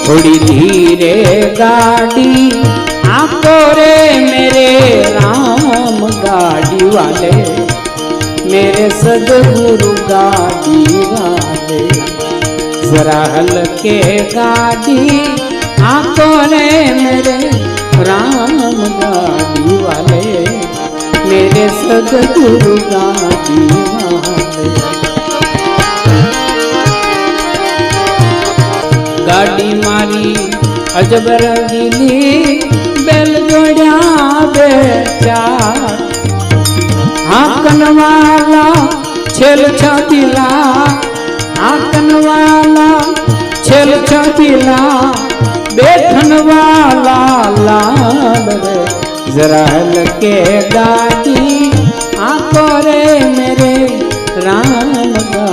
थोड़ी धीरे गाड़ी आको रे मेरे राम गाड़ी वाले, मेरे सदगुरु गाड़ी वाले। जरा हल्के गाड़ी आको रे मेरे राम गाड़ी वाले, मेरे सदगुरु गाड़ी वाले। गाड़ी मारी अजब रंगीली बेल जोड़ा बेचार, हाकन वाला छेल छातीला, हाकन वाला छेल छातीला, बैठन वाला लाल रे। जरा हल्के गाड़ी आको रे मेरे राम गाड़ी